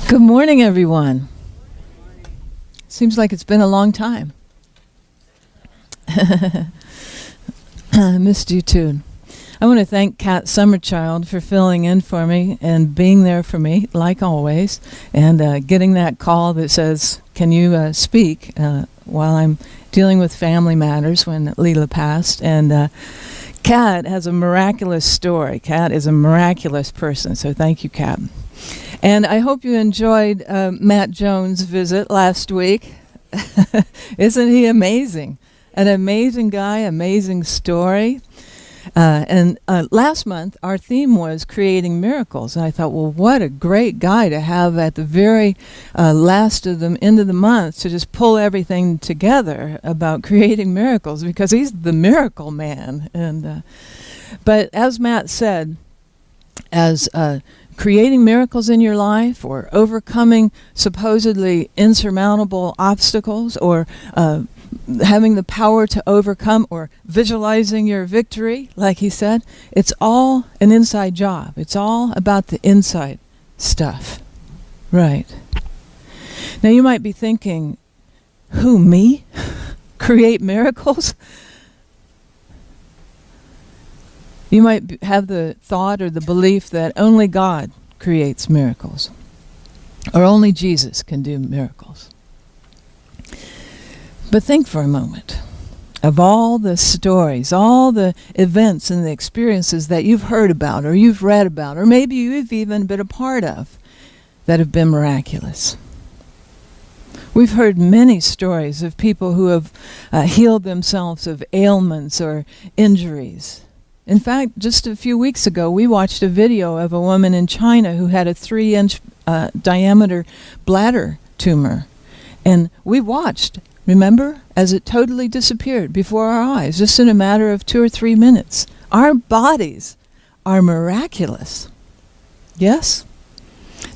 Good morning, everyone. Seems like it's been a long time. I missed you too. I want to thank Kat Summerchild for filling in for me and being there for me, like always, and getting that call that says, can you speak while I'm dealing with family matters when Leela passed. And Kat has a miraculous story. Kat is a miraculous person, so thank you, Kat. And I hope you enjoyed Matt Jones' visit last week. Isn't he amazing? An amazing guy, amazing story. And last month, our theme was creating miracles. And I thought, well, what a great guy to have at the very last of the end of the month to just pull everything together about creating miracles, because he's the miracle man. And but as Matt said, as creating miracles in your life, or overcoming supposedly insurmountable obstacles, or having the power to overcome, or visualizing your victory, like he said, it's all an inside job. It's all about the inside stuff. Right. Now you might be thinking, who, me? Create miracles? You might have the thought or the belief that only God creates miracles, or only Jesus can do miracles. But think for a moment of all the stories, all the events and the experiences that you've heard about, or you've read about, or maybe you've even been a part of, that have been miraculous. We've heard many stories of people who have healed themselves of ailments or injuries. In fact, just a few weeks ago, we watched a video of a woman in China who had a 3-inch diameter bladder tumor. And we watched, remember, as it totally disappeared before our eyes, just in a matter of 2 or 3 minutes. Our bodies are miraculous. Yes?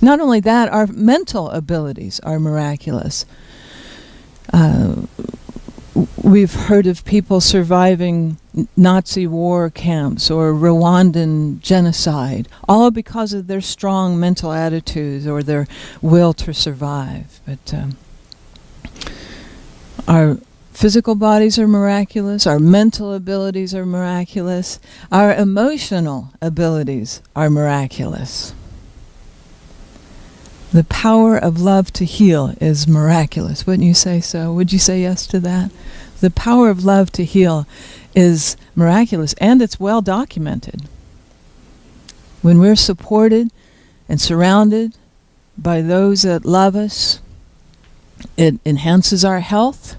Not only that, our mental abilities are miraculous. We've heard of people surviving Nazi war camps or Rwandan genocide, all because of their strong mental attitudes or their will to survive. But our physical bodies are miraculous, our mental abilities are miraculous, our emotional abilities are miraculous. The power of love to heal is miraculous. Wouldn't you say so? Would you say yes to that? The power of love to heal is miraculous, and it's well documented. When we're supported and surrounded by those that love us, it enhances our health,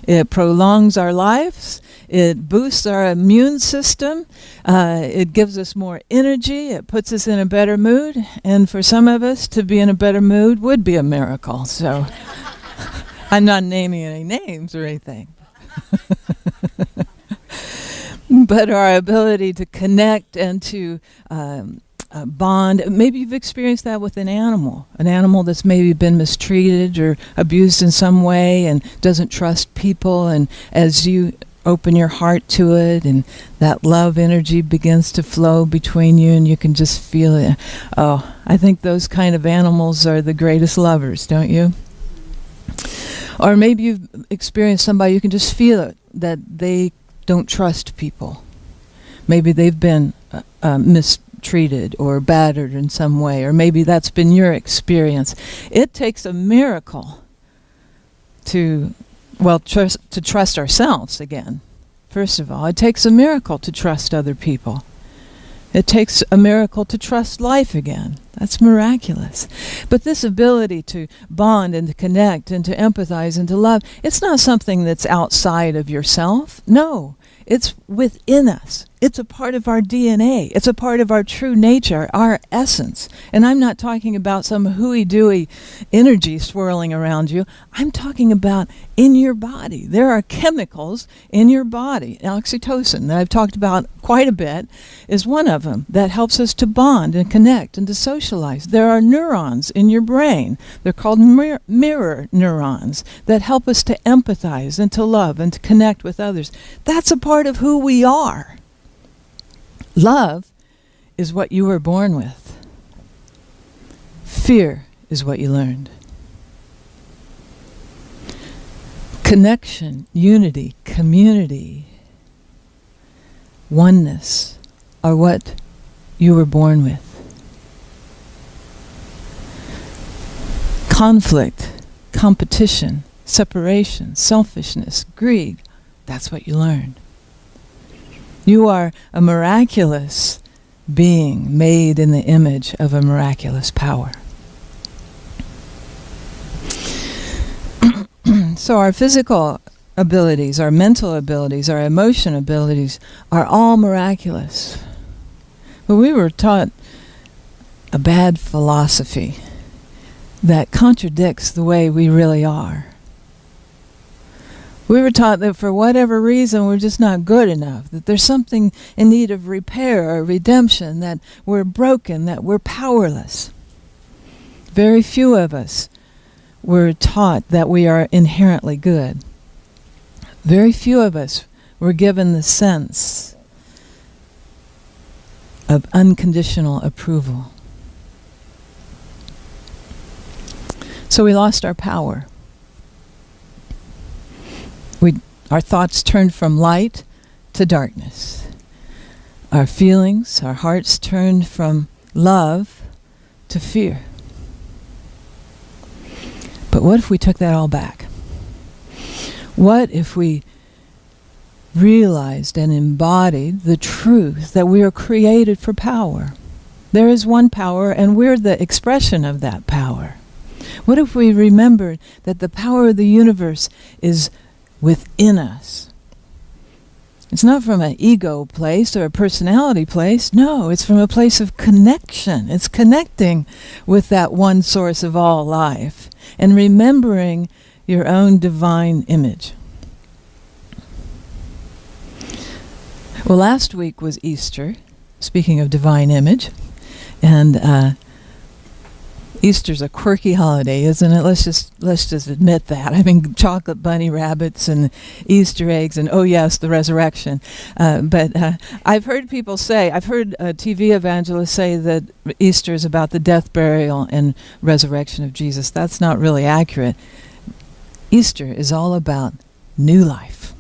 it prolongs our lives, it boosts our immune system, it gives us more energy, it puts us in a better mood, and for some of us, to be in a better mood would be a miracle. So I'm not naming any names or anything. But our ability to connect and to bond, maybe you've experienced that with an animal that's maybe been mistreated or abused in some way and doesn't trust people, and as you open your heart to it and that love energy begins to flow between you and you can just feel it. Oh, I think those kind of animals are the greatest lovers, don't you? Or maybe you've experienced somebody, you can just feel it, that they don't trust people. Maybe they've been mistreated or battered in some way, or maybe that's been your experience. It takes a miracle to trust ourselves again. First of all, it takes a miracle to trust other people. It takes a miracle to trust life again. That's miraculous. But this ability to bond and to connect and to empathize and to love, it's not something that's outside of yourself. No, it's within us. It's a part of our DNA. It's a part of our true nature, our essence. And I'm not talking about some hooey-dooey energy swirling around you. I'm talking about in your body. There are chemicals in your body. Oxytocin, that I've talked about quite a bit, is one of them that helps us to bond and connect and to socialize. There are neurons in your brain. They're called mirror neurons that help us to empathize and to love and to connect with others. That's a part of who we are. Love is what you were born with. Fear is what you learned. Connection, unity, community, oneness are what you were born with. Conflict, competition, separation, selfishness, greed, that's what you learned. You are a miraculous being made in the image of a miraculous power. So our physical abilities, our mental abilities, our emotion abilities are all miraculous. But we were taught a bad philosophy that contradicts the way we really are. We were taught that for whatever reason we're just not good enough, that there's something in need of repair or redemption, that we're broken, that we're powerless. Very few of us were taught that we are inherently good. Very few of us were given the sense of unconditional approval. So we lost our power. Our thoughts turned from light to darkness. Our feelings, our hearts turned from love to fear. But what if we took that all back? What if we realized and embodied the truth that we are created for power? There is one power, and we're the expression of that power. What if we remembered that the power of the universe is within us? It's not from an ego place or a personality place. No, it's from a place of connection. It's connecting with that one source of all life and remembering your own divine image. Well, last week was Easter, speaking of divine image, and Easter's a quirky holiday, isn't it? Let's just admit that. I mean, chocolate bunny rabbits and Easter eggs and, oh yes, the resurrection. But I've heard people say, I've heard TV evangelists say that Easter is about the death, burial, and resurrection of Jesus. That's not really accurate. Easter is all about new life.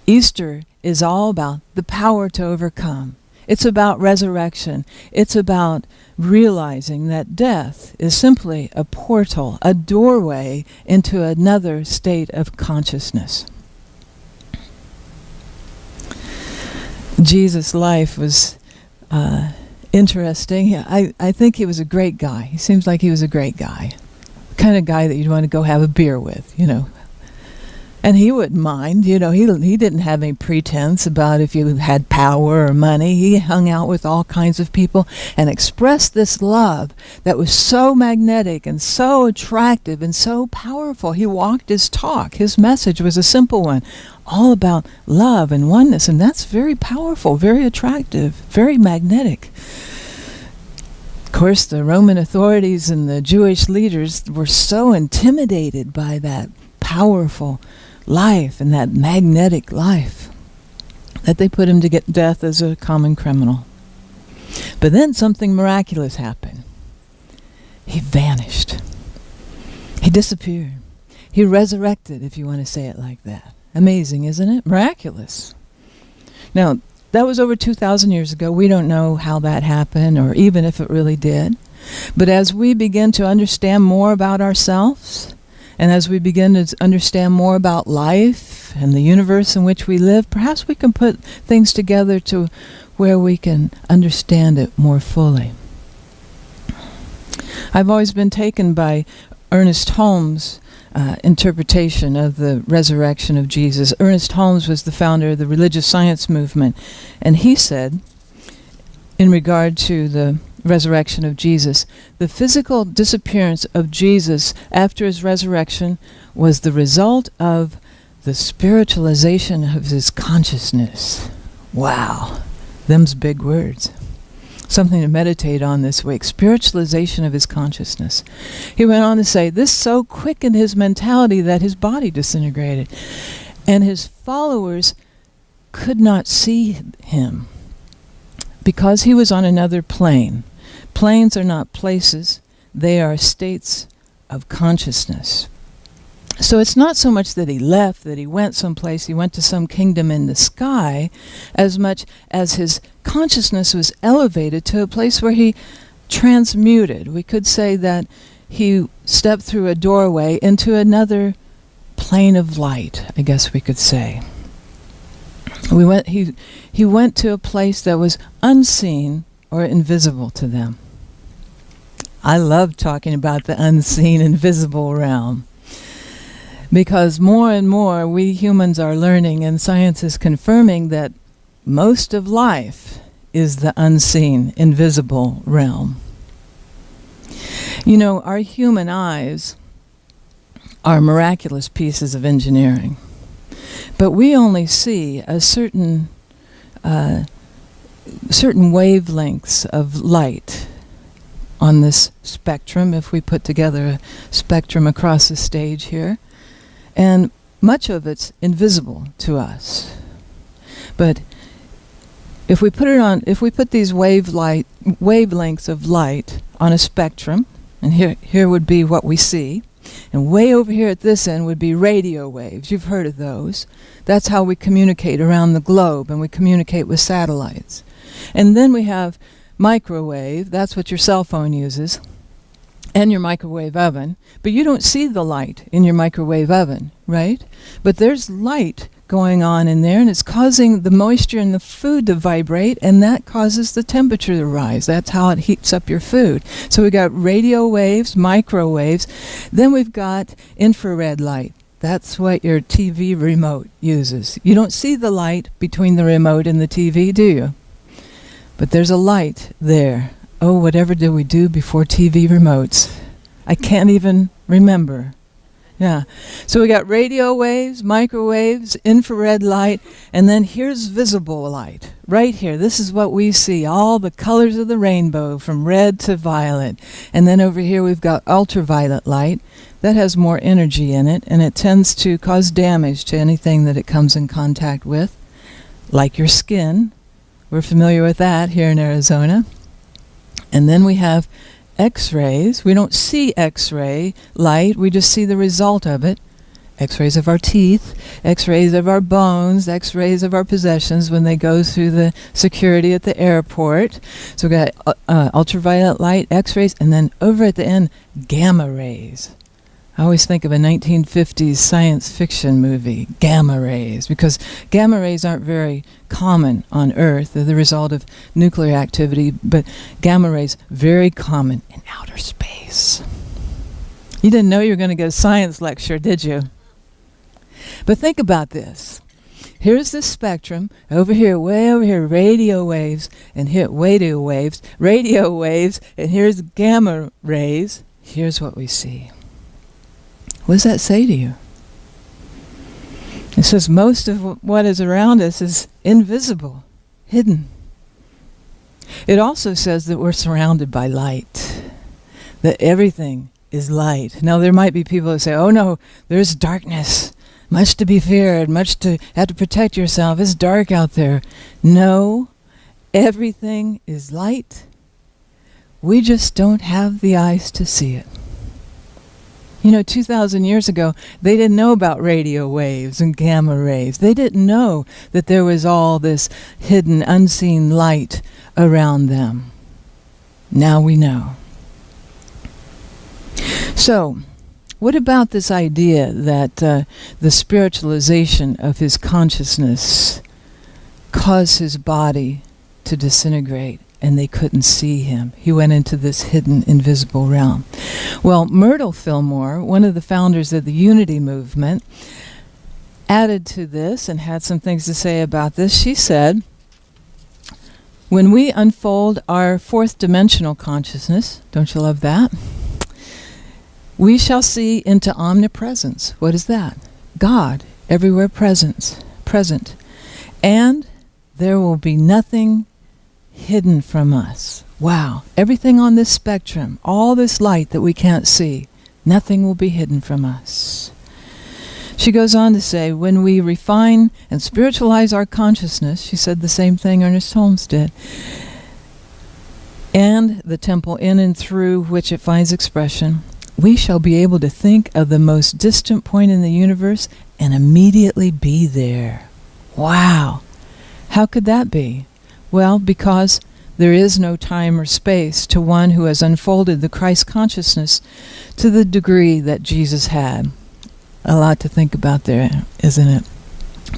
Easter is all about the power to overcome. It's about resurrection. It's about realizing that death is simply a portal, a doorway into another state of consciousness. Jesus' life was interesting. I think he was a great guy. He seems like he was a great guy. The kind of guy that you'd want to go have a beer with, you know. And he wouldn't mind, you know, he didn't have any pretense about if you had power or money. He hung out with all kinds of people and expressed this love that was so magnetic and so attractive and so powerful. He walked his talk. His message was a simple one, all about love and oneness, and that's very powerful, very attractive, very magnetic. Of course, the Roman authorities and the Jewish leaders were so intimidated by that powerful life and that magnetic life that they put him to get death as a common criminal. But then something miraculous happened. He vanished. He disappeared. He resurrected, if you want to say it like that. Amazing, isn't it? Miraculous. Now, that was over 2,000 years ago. We don't know how that happened or even if it really did. But as we begin to understand more about ourselves, and as we begin to understand more about life and the universe in which we live, perhaps we can put things together to where we can understand it more fully. I've always been taken by Ernest Holmes' interpretation of the resurrection of Jesus. Ernest Holmes was the founder of the religious science movement, and he said, in regard to the resurrection of Jesus, the physical disappearance of Jesus after his resurrection was the result of the spiritualization of his consciousness. Wow, them's big words. Something to meditate on this week. Spiritualization of his consciousness. He went on to say, this so quickened his mentality that his body disintegrated, and his followers could not see him because he was on another plane. Planes are not places, They are states of consciousness. So it's not so much that he left, that he went someplace, he went to some kingdom in the sky, as much as his consciousness was elevated to a place where he transmuted. We could say that he stepped through a doorway into another plane of light, I guess we could say. He went to a place that was unseen or invisible to them. I love talking about the unseen, invisible realm, because more and more we humans are learning, and science is confirming, that most of life is the unseen, invisible realm. You know, our human eyes are miraculous pieces of engineering, but we only see a certain wavelengths of light on this spectrum, if we put together a spectrum across the stage here. And much of it's invisible to us. But if we put these wavelengths of light on a spectrum, and here would be what we see, and way over here at this end would be radio waves. You've heard of those. That's how we communicate around the globe, and we communicate with satellites. And then we have microwave. That's what your cell phone uses, and your microwave oven. But you don't see the light in your microwave oven, right? But there's light going on in there, and it's causing the moisture in the food to vibrate, and that causes the temperature to rise. That's how it heats up your food. So we've got radio waves, microwaves. Then we've got infrared light. That's what your TV remote uses. You don't see the light between the remote and the TV, do you? But there's a light there. Oh, whatever did we do before TV remotes? I can't even remember. Yeah. So we got radio waves, microwaves, infrared light, and then here's visible light. Right here. This is what we see. All the colors of the rainbow, from red to violet. And then over here we've got ultraviolet light. That has more energy in it, and it tends to cause damage to anything that it comes in contact with, like your skin. We're familiar with that here in Arizona. And then we have X-rays. We don't see X-ray light, we just see the result of it. X-rays of our teeth, X-rays of our bones, X-rays of our possessions when they go through the security at the airport. So we've got ultraviolet light, X-rays, and then over at the end, gamma rays. I always think of a 1950s science fiction movie, gamma rays, because gamma rays aren't very common on Earth. They're the result of nuclear activity, but gamma rays, very common in outer space. You didn't know you were going to get a science lecture, did you? But think about this. Here's the spectrum. Over here, way over here, radio waves, and here, radio waves, and here's gamma rays. Here's what we see. What does that say to you? It says most of what is around us is invisible, hidden. It also says that we're surrounded by light, that everything is light. Now there might be people who say, oh no, there's darkness, much to be feared, much to have to protect yourself, it's dark out there. No, everything is light. We just don't have the eyes to see it. You know, 2,000 years ago, they didn't know about radio waves and gamma rays. They didn't know that there was all this hidden, unseen light around them. Now we know. So, what about this idea that the spiritualization of his consciousness caused his body to disintegrate? And they couldn't see him. He went into this hidden, invisible realm. Well, Myrtle Fillmore, one of the founders of the Unity movement, added to this and had some things to say about this. She said, when we unfold our fourth dimensional consciousness, don't you love that? We shall see into omnipresence. What is that? God, everywhere present. And there will be nothing hidden from us. Wow. Everything on this spectrum, all this light that we can't see, nothing will be hidden from us. She goes on to say, when we refine and spiritualize our consciousness, she said the same thing Ernest Holmes did, and the temple in and through which it finds expression, we shall be able to think of the most distant point in the universe and immediately be there. Wow! How could that be? Well, because there is no time or space to one who has unfolded the Christ consciousness to the degree that Jesus had. A lot to think about there, isn't it?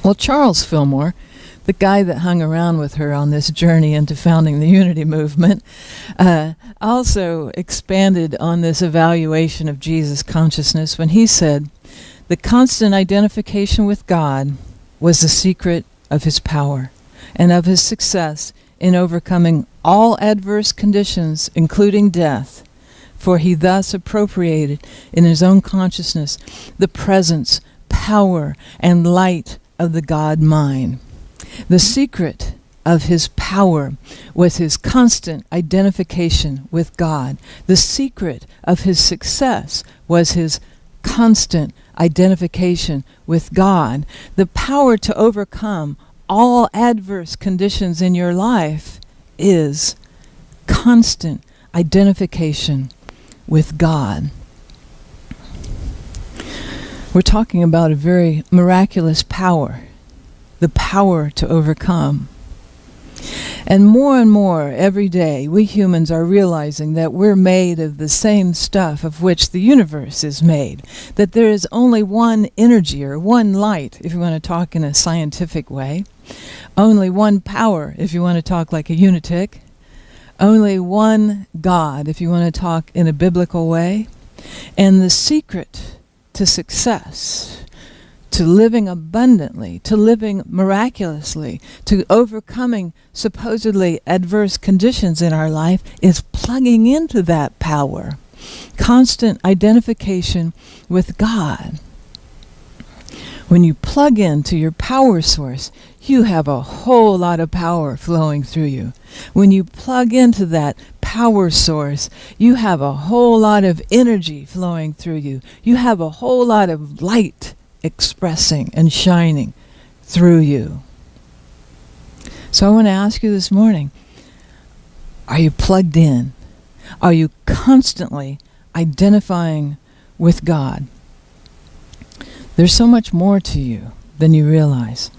Well, Charles Fillmore, the guy that hung around with her on this journey into founding the Unity movement, also expanded on this evaluation of Jesus consciousness when he said, the constant identification with God was the secret of his power and of his success in overcoming all adverse conditions, including death, for he thus appropriated in his own consciousness the presence, power, and light of the God mind. The secret of his power was his constant identification with God. The secret of his success was his constant identification with God. The power to overcome all adverse conditions in your life is constant identification with God. We're talking about a very miraculous power, the power to overcome. And more every day, we humans are realizing that we're made of the same stuff of which the universe is made, that there is only one energy or one light, if you want to talk in a scientific way, only one power, if you want to talk like a unitic, only one God, if you want to talk in a biblical way, and the secret to success, to living abundantly, to living miraculously, to overcoming supposedly adverse conditions in our life is plugging into that power. Constant identification with God. When you plug into your power source, you have a whole lot of power flowing through you. When you plug into that power source, you have a whole lot of energy flowing through you. You have a whole lot of light expressing and shining through you. So I want to ask you this morning, are you plugged in? Are you constantly identifying with God? There's so much more to you than you realize.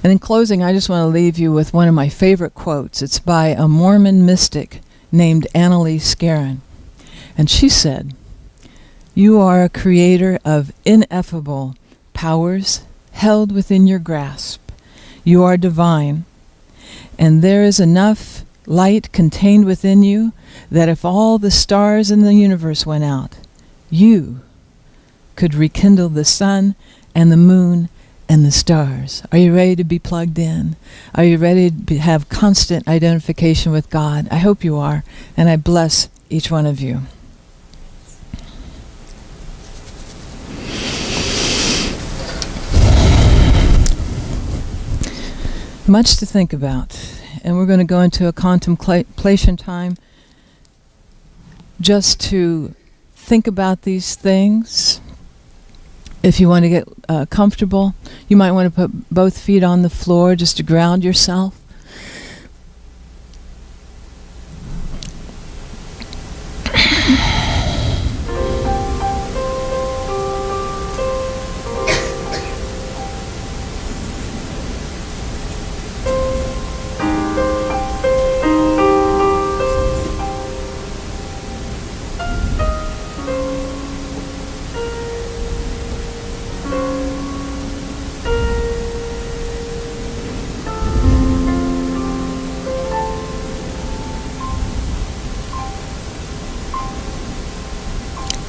And in closing, I just want to leave you with one of my favorite quotes. It's by a Mormon mystic named Annalise Scarron. And she said, "You are a creator of ineffable powers held within your grasp. You are divine, and there is enough light contained within you that if all the stars in the universe went out, you could rekindle the sun and the moon and the stars." Are you ready to be plugged in? Are you ready to have constant identification with God? I hope you are, and I bless each one of you. Much to think about, and we're going to go into a contemplation time just to think about these things. If you want to get comfortable, you might want to put both feet on the floor just to ground yourself.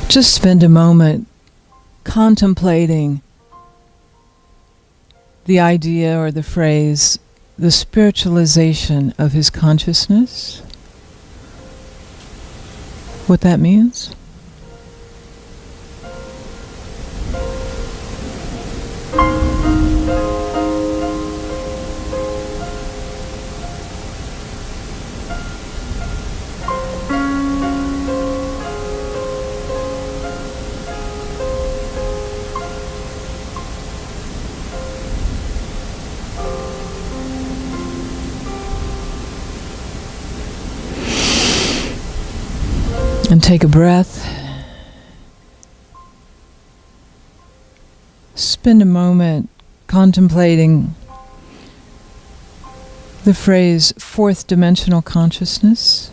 Just spend a moment contemplating the idea or the phrase, the spiritualization of his consciousness. What that means? And take a breath. Spend a moment contemplating the phrase fourth dimensional consciousness.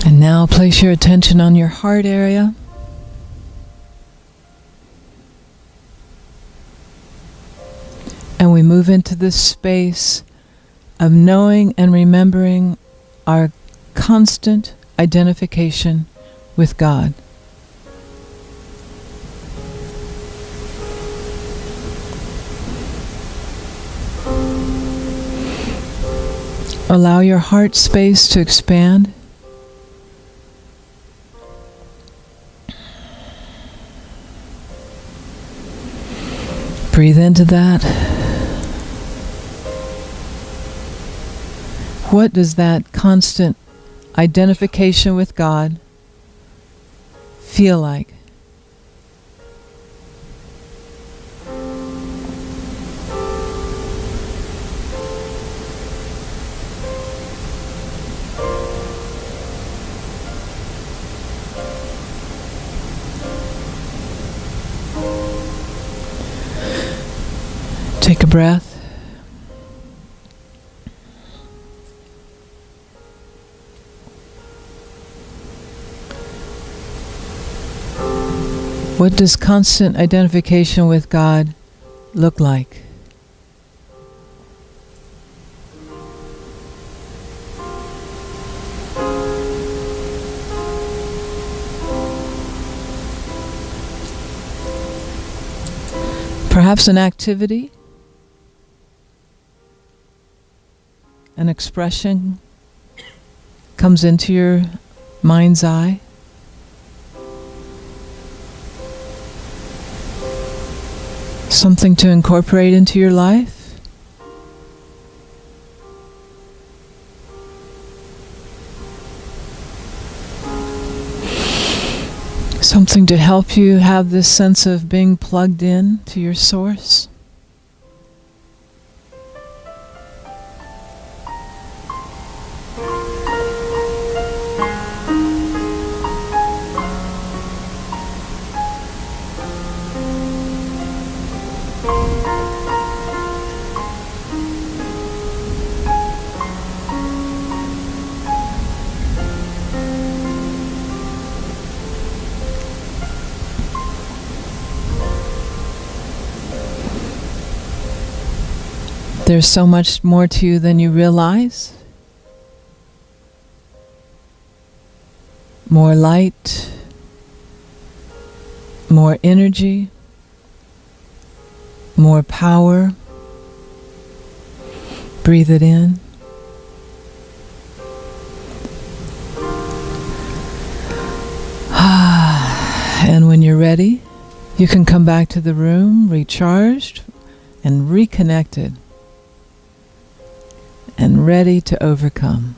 And now place your attention on your heart area. And we move into this space of knowing and remembering our constant identification with God. Allow your heart space to expand. Breathe into that. What does that constant identification with God feel like? Take a breath. What does constant identification with God look like? Perhaps an activity, an expression comes into your mind's eye. Something to incorporate into your life. Something to help you have this sense of being plugged in to your source. There's so much more to you than you realize. More light, more energy, more power. Breathe it in. And when you're ready, you can come back to the room recharged and reconnected and ready to overcome.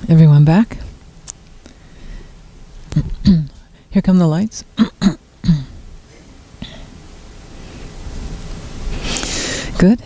Everyone back? Here come the lights.